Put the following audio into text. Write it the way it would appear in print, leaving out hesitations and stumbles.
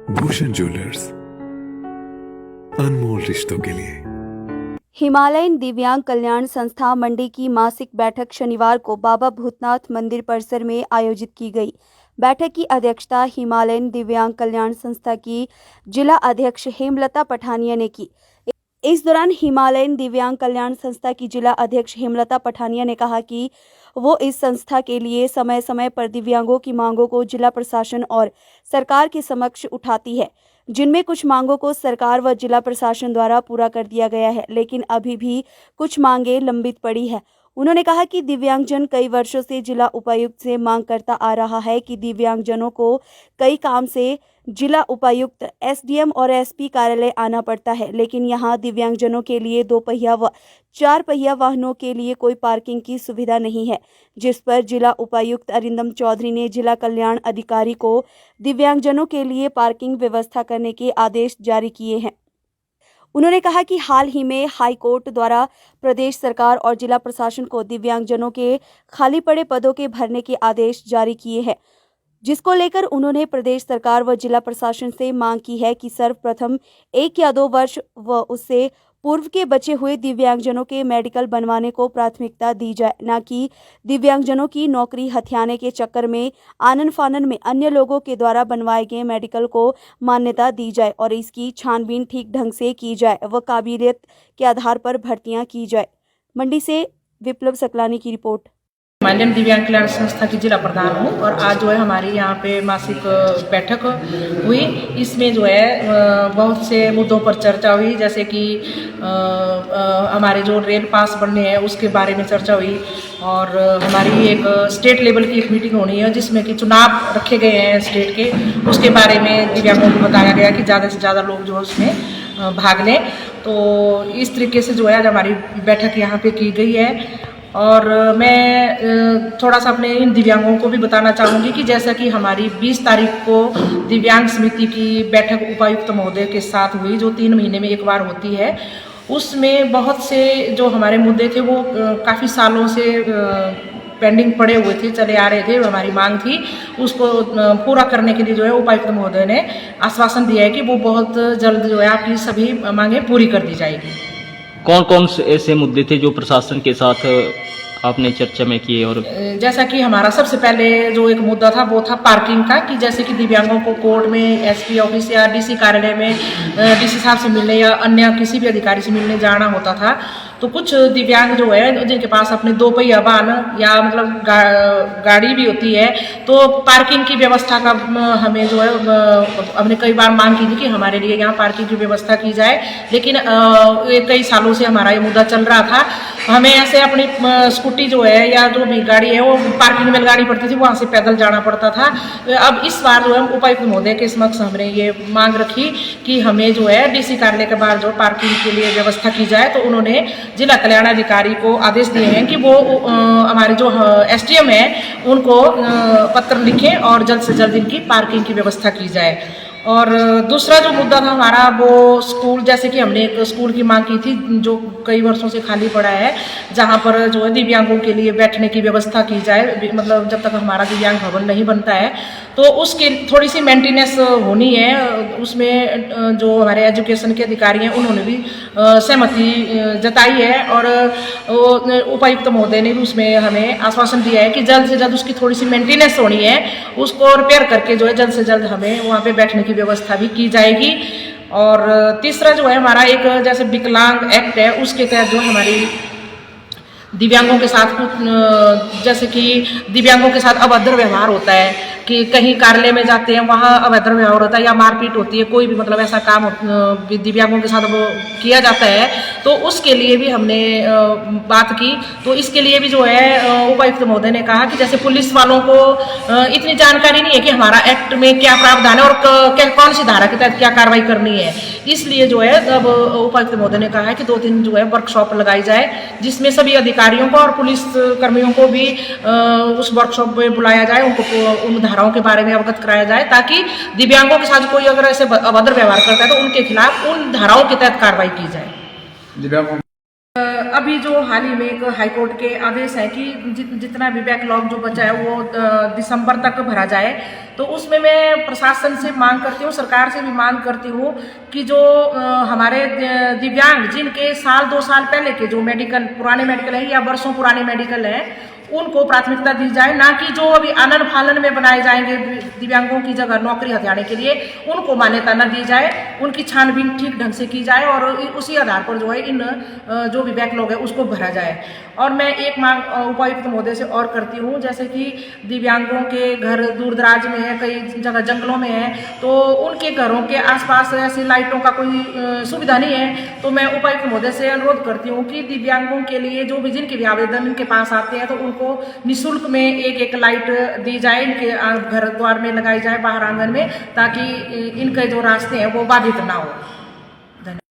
Bhushan jewellers, अनमोल रिश्तों के लिए। हिमालयन दिव्यांग कल्याण संस्था मंडी की मासिक बैठक शनिवार को बाबा भूतनाथ मंदिर परिसर में आयोजित की गई। बैठक की अध्यक्षता हिमालयन दिव्यांग कल्याण संस्था की जिला अध्यक्ष हेमलता पठानिया ने की। इस दौरान हिमालयन दिव्यांग कल्याण संस्था की जिला अध्यक्ष हेमलता पठानिया ने कहा कि वो इस संस्था के लिए समय समय पर दिव्यांगों की मांगों को जिला प्रशासन और सरकार के समक्ष उठाती है, जिनमें कुछ मांगों को सरकार व जिला प्रशासन द्वारा पूरा कर दिया गया है, लेकिन अभी भी कुछ मांगें लंबित पड़ी है। उन्होंने कहा कि दिव्यांगजन कई वर्षों से जिला उपायुक्त से मांग करता आ रहा है कि दिव्यांगजनों को कई काम से जिला उपायुक्त, एसडीएम और एसपी कार्यालय आना पड़ता है, लेकिन यहाँ दिव्यांगजनों के लिए 2 पहिया व 4 पहिया वाहनों के लिए कोई पार्किंग की सुविधा नहीं है, जिस पर जिला उपायुक्त अरिंदम चौधरी ने जिला कल्याण अधिकारी को दिव्यांगजनों के लिए पार्किंग व्यवस्था करने के आदेश जारी किए हैं। उन्होंने कहा कि हाल ही में हाई कोर्ट द्वारा प्रदेश सरकार और जिला प्रशासन को दिव्यांगजनों के खाली पड़े पदों के भरने के आदेश जारी किए हैं, जिसको लेकर उन्होंने प्रदेश सरकार व जिला प्रशासन से मांग की है कि सर्वप्रथम 1 या 2 वर्ष व उससे पूर्व के बचे हुए दिव्यांगजनों के मेडिकल बनवाने को प्राथमिकता दी जाए, न कि दिव्यांगजनों की नौकरी हथियाने के चक्कर में आनन फानन में अन्य लोगों के द्वारा बनवाए गए मेडिकल को मान्यता दी जाए और इसकी छानबीन ठीक ढंग से की जाए व काबिलियत के आधार पर भर्तियां की जाए। मंडी से विप्लव सकलानी की रिपोर्ट। हिमालयन दिव्यांग कल्याण संस्था की जिला प्रधान हूँ और आज जो है हमारी यहाँ पे मासिक बैठक हुई। इसमें जो है बहुत से मुद्दों पर चर्चा हुई, जैसे कि हमारे जो रेल पास बनने हैं उसके बारे में चर्चा हुई और हमारी एक स्टेट लेवल की एक मीटिंग होनी है जिसमें कि चुनाव रखे गए हैं स्टेट के, उसके बारे में दिव्यांगों को बताया गया कि ज़्यादा से ज़्यादा लोग जो है उसमें भाग लें। तो इस तरीके से जो है आज हमारी बैठक यहाँ पे की गई है। और मैं थोड़ा सा अपने इन दिव्यांगों को भी बताना चाहूँगी कि जैसा कि हमारी 20 तारीख को दिव्यांग समिति की बैठक उपायुक्त महोदय के साथ हुई, जो 3 महीने में एक बार होती है, उसमें बहुत से जो हमारे मुद्दे थे वो काफ़ी सालों से पेंडिंग पड़े हुए थे, चले आ रहे थे, हमारी मांग थी, उसको पूरा करने के लिए जो है उपायुक्त महोदय ने आश्वासन दिया है कि वो बहुत जल्द जो है आपकी सभी मांगें पूरी कर दी जाएगी। कौन कौन से ऐसे मुद्दे थे जो प्रशासन के साथ आपने चर्चा में किए? और जैसा कि हमारा सबसे पहले जो एक मुद्दा था वो था पार्किंग का, कि जैसे कि दिव्यांगों को कोर्ट में, एसपी ऑफिस या डीसी कार्यालय में डीसी साहब से मिलने या अन्य किसी भी अधिकारी से मिलने जाना होता था, तो कुछ दिव्यांग जो है जिनके पास अपने 2 पहिया वाहन या मतलब गाड़ी भी होती है, तो पार्किंग की व्यवस्था का हमें जो है हमने कई बार मांग की थी कि हमारे लिए यहाँ पार्किंग की व्यवस्था की जाए, लेकिन कई सालों से हमारा ये मुद्दा चल रहा था। हमें ऐसे अपनी स्कूटी जो है या जो भी गाड़ी है वो पार्किंग में लगानी पड़ती थी, वहाँ से पैदल जाना पड़ता था। अब इस बार जो है उपायुक्त महोदय के समक्ष हमने ये मांग रखी कि हमें जो है डीसी कार्यालय के बाहर जो पार्किंग के लिए व्यवस्था की जाए, तो उन्होंने जिला कल्याण अधिकारी को आदेश दिए हैं कि वो हमारे जो एसडीएम है उनको पत्र लिखें और जल्द से जल्द इनकी पार्किंग की व्यवस्था की जाए। और दूसरा जो मुद्दा था हमारा वो स्कूल, जैसे कि हमने एक स्कूल की मांग की थी जो कई वर्षों से खाली पड़ा है, जहाँ पर जो है दिव्यांगों के लिए बैठने की व्यवस्था की जाए, मतलब जब तक हमारा दिव्यांग भवन नहीं बनता है तो उसकी थोड़ी सी मेंटेनेंस होनी है। उसमें जो हमारे एजुकेशन के अधिकारी हैं उन्होंने भी सहमति जताई है और उपायुक्त महोदय ने भी उसमें हमें आश्वासन दिया है कि जल्द से जल्द उसकी थोड़ी सी मेंटेनेंस होनी है, उसको रिपेयर करके जो है जल्द से जल्द हमें वहाँ पे बैठने की व्यवस्था भी की जाएगी। और तीसरा जो है हमारा एक जैसे विकलांग एक्ट है, उसके तहत जो हमारी दिव्यांगों के साथ कुछ जैसे कि दिव्यांगों के साथ अभद्र व्यवहार होता है कि कहीं कार्यालय में जाते हैं वहाँ अभद्र व्यवहार होता है या मारपीट होती है, कोई भी मतलब ऐसा काम दिव्यांगों के साथ वो किया जाता है, तो उसके लिए भी हमने बात की। तो इसके लिए भी जो है उपायुक्त महोदय ने कहा कि जैसे पुलिस वालों को इतनी जानकारी नहीं है कि हमारा एक्ट में क्या प्रावधान है और कौन सी धारा के तहत क्या कार्रवाई करनी है, इसलिए जो है अब उपायुक्त महोदय ने कहा है कि 2 दिन जो है वर्कशॉप लगाई जाए, जिसमें सभी अधिकारियों को और पुलिस कर्मियों को भी उस वर्कशॉप में बुलाया जाए, उनको उन धाराओं के बारे में अवगत कराया जाए, ताकि दिव्यांगों के साथ कोई अगर ऐसे अभद्र व्यवहार करता है तो उनके खिलाफ उन धाराओं के तहत कार्रवाई की जाए। अभी जो हाल ही में एक हाईकोर्ट के आदेश है कि जितना भी बैकलॉग जो बचा है वो दिसंबर तक भरा जाए, तो उसमें मैं प्रशासन से मांग करती हूँ, सरकार से भी मांग करती हूँ कि जो हमारे दिव्यांग जिनके साल 2 साल पहले के जो मेडिकल पुराने मेडिकल हैं या वर्षों पुराने मेडिकल हैं, उनको प्राथमिकता दी जाए, ना कि जो अभी आनन फालन में बनाए जाएंगे दिव्यांगों की जगह नौकरी हथियाने के लिए उनको मान्यता न दी जाए। उनकी छानबीन ठीक ढंग से की जाए और उसी आधार पर जो है इन जो भी बैकलॉग है उसको भरा जाए। और मैं एक मांग उपायुक्त महोदय से और करती हूँ, जैसे कि दिव्यांगों के घर दूर दराज में है, कई जगह जंगलों में है, तो उनके घरों के आसपास ऐसी लाइटों का कोई सुविधा नहीं है, तो मैं उपायुक्त महोदय से अनुरोध करती हूँ कि दिव्यांगों के लिए जो भी जिनके भी आवेदन इनके पास आते हैं तो उनको निःशुल्क में एक लाइट दी जाए, इनके घर द्वार में लगाई जाए, बाहर आंगन में, ताकि इनके जो रास्ते हैं वो बाधित ना हो।